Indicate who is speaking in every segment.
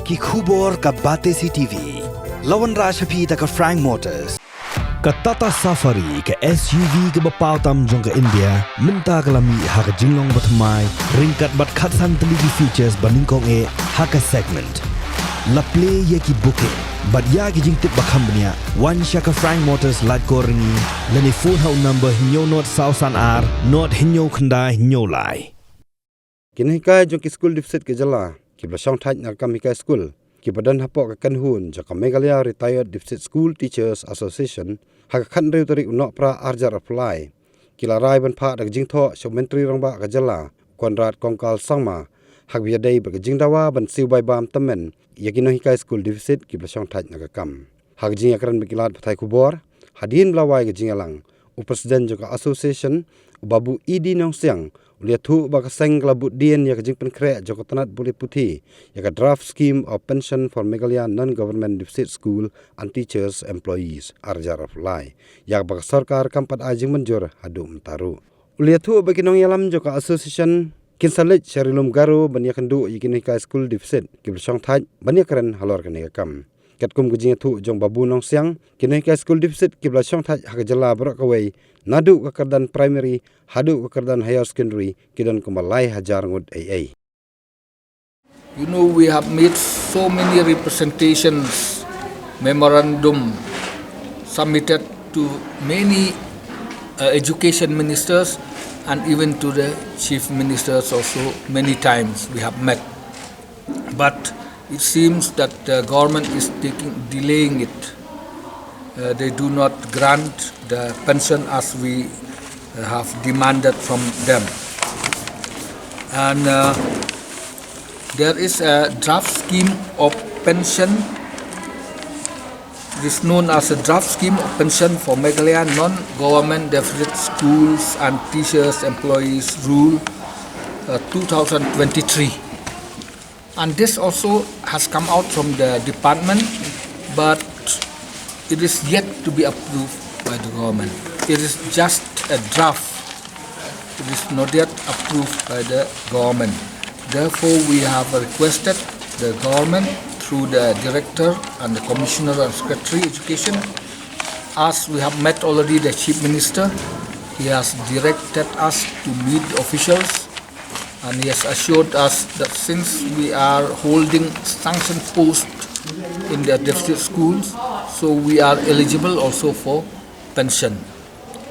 Speaker 1: ki khubor ka Batesi TV. Lawan Rashapi ta ka Khrong Motors. Ka Tata Safari ka SUV ka bapaw tam jong ka India minta kalami ha ka jinglong batmai ringkat bat khatsan teligi features baningkong e ha ka segment. La play ye ki booking but ya ki jing tip bakam bnia one shaka Khrong Motors lat ko ringi lani phone hau number hinyo not sausan ar not hinyo khanda hinyo lai.
Speaker 2: Kinhikai jong ki school dipset ke jala ki bla Shongthait na kam hikai school ki badan hapok ka Khun jaka Meghalaya Retired Dipset School Teachers Association ha ka khan reu tari unok pra arjar apply ki la rai ban pha dak jing tho supplementary rangba ka jala konrad kongkal sangma hak bia dei ba jing dawa ban siu bai bam tamen yakino hikai school dipset ki bla Shongthait na ka kam hak jing akran bikilat pathai kubor hadin blawai ka jing alang upresiden jaka association Babu Nongsiang ulia thu ba ka seng labut dien ya ka jing pen kre jaka tanat buli puthi ya ka draft scheme of pension for Meghalaya non-government dipset school and teachers employees arjar apply ya ba ka sarkar kampat ajing manjur hadu mtaru ulia thu ba kinong yalam jaka association kinsalit sharilum garu banya kandu yikin ka school dipset ki Shongthait banya karen halor kan kam katkum gujing thu jong Babu Nongsiang kinai ka school dipset ki Shongthait ha jala bra ka wei nadu ka kardan primary hadu ka kardan higher secondary kidon kumalai hajar ngud ai.
Speaker 3: You know, we have made so many representations, memorandum submitted to many education ministers and even to the chief ministers also many times we have met. But it seems that the government is delaying it. They do not grant the pension as we have demanded from them. And there is a draft scheme of pension. It is known as a draft scheme of pension for Meghalaya non-government deficit schools and teachers employees rule 2023. And this also has come out from the department, but it is yet to be approved by the government. It is just a draft. It is not yet approved by the government. Therefore, we have requested the government through the director and the commissioner and secretary education. As we have met already the chief minister, he has directed us to meet officials and he has assured us that since we are holding sanction posts in the deficit schools, so we are eligible also for pension.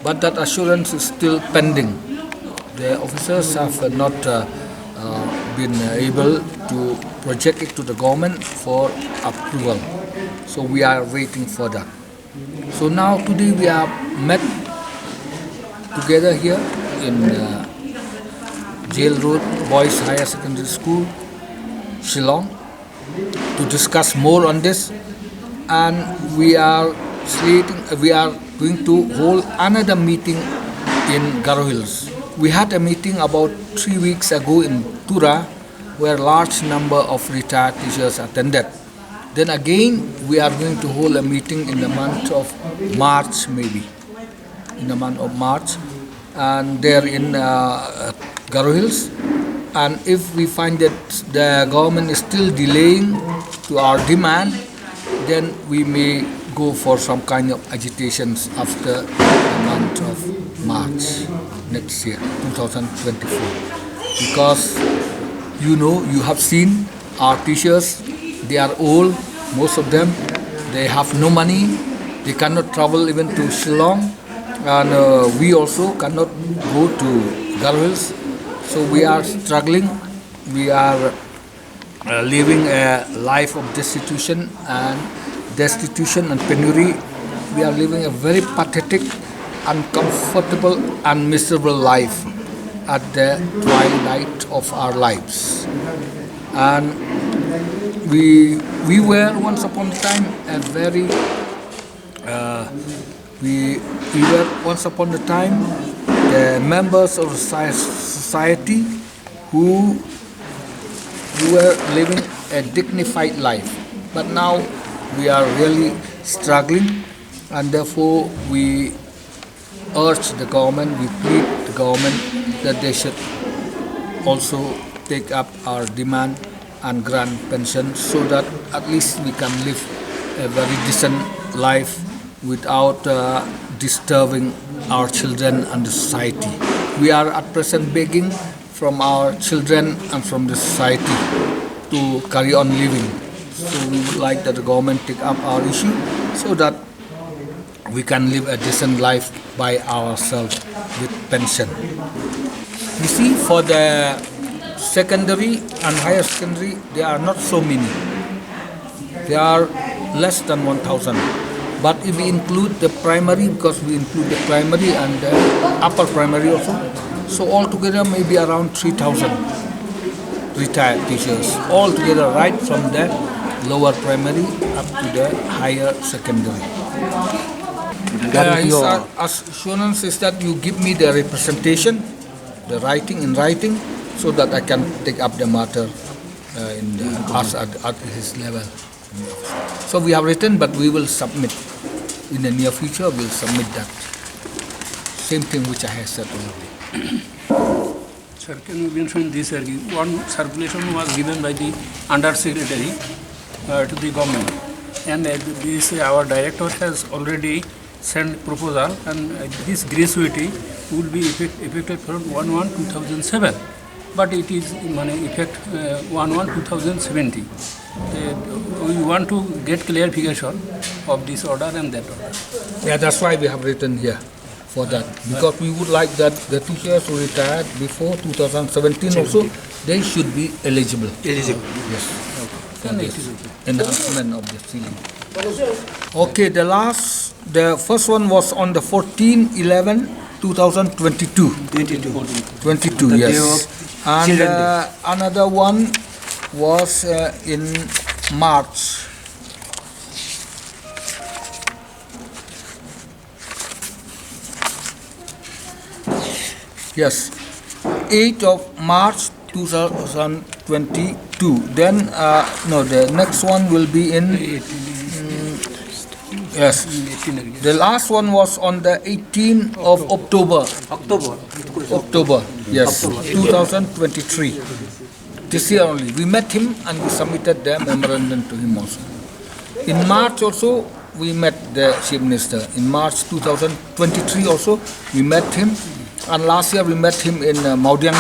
Speaker 3: But that assurance is still pending. The officers have not been able to project it to the government for approval. So we are waiting for that. So now today we have met together here in Jail Road Boys Higher Secondary School, Shillong, to discuss more on this, and we are going to hold another meeting in Garo Hills. We had a meeting about 3 weeks ago in Tura, where large number of retired teachers attended. Then again, we are going to hold a meeting in the month of March, maybe, in the month of March, and there in Garo Hills. And if we find that the government is still delaying to our demand, then we may go for some kind of agitations after the month of March next year, 2024. Because you know, you have seen our teachers, they are old, most of them, they have no money, they cannot travel even to Shillong, and we also cannot go to Garo Hills. So we are struggling, we are living a life of destitution and penury. We are living a very pathetic, uncomfortable and miserable life at the twilight of our lives. And we were once upon a time a very the members of society who were living a dignified life. But now we are really struggling, and therefore we urge the government, we plead the government that they should also take up our demand and grant pension so that at least we can live a very decent life without disturbing our children and the society. We are at present begging from our children and from the society to carry on living. So we would like that the government take up our issue so that we can live a decent life by ourselves with pension. You see, for the secondary and higher secondary, there are not so many. There are less than 1,000. But if we include the primary, because we include the primary and the upper primary also, so altogether maybe around 3,000 retired teachers. Altogether, right from the lower primary up to the higher secondary. His assurance is that you give me the representation, the writing in writing, so that I can take up the matter at his level. So we have written, but we will submit in the near future. We'll submit that same thing which I have said already.
Speaker 4: Sir, can you mention this? One circulation was given by the Under Secretary to the government, and this our director has already sent proposal, and this gratuity will be effective from 1/1/2007, but it is effect 1/1/2070. We want to get clarification of this order and that order.
Speaker 3: Yeah, that's why we have written here for that, because we would like that the teachers who retired before 2017 also, they should be eligible. Yes. For this enhancement of the ceiling. Okay, the first one was on the 14/11/2022. 22, yes. And another one was in March. Yes, 8th of March 2022. Then, no, the next one will be in, yes, the last one was on the 18th of October. October, yes, 2023. This year only. We met him and we submitted the memorandum to him also. In March also, we met the Chief Minister. In March 2023 also, we met him. And last year we met him in Maudiang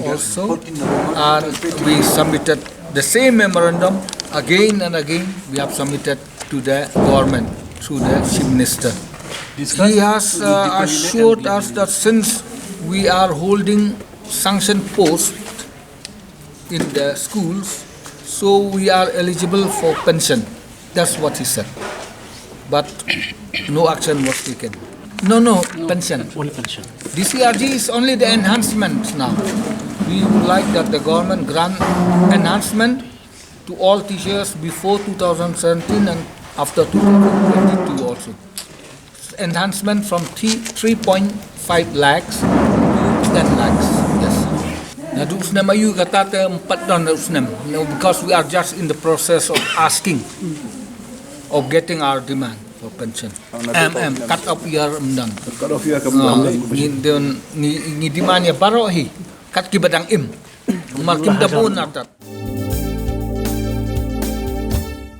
Speaker 3: also, and we submitted the same memorandum again and again. We have submitted to the government through the Chief Minister. He has assured us that since we are holding sanctioned posts in the schools, so we are eligible for pension. That's what he said. But no action was taken. No, pension.
Speaker 5: Only pension.
Speaker 3: DCRG is only the enhancement now. We would like that the government grant enhancement to all teachers before 2017 and after 2022 also. Enhancement from 3.5 lakhs to 10 lakhs. Yes. Nadu usnem ayu kata te 4 tahun usnem. Because we are just in the process of asking, of getting our demand for pension. Cut off year mendang.
Speaker 5: Cut off year kamu.
Speaker 3: Ni demand ya barohi. Kat ki badang im. Makin da pun atat.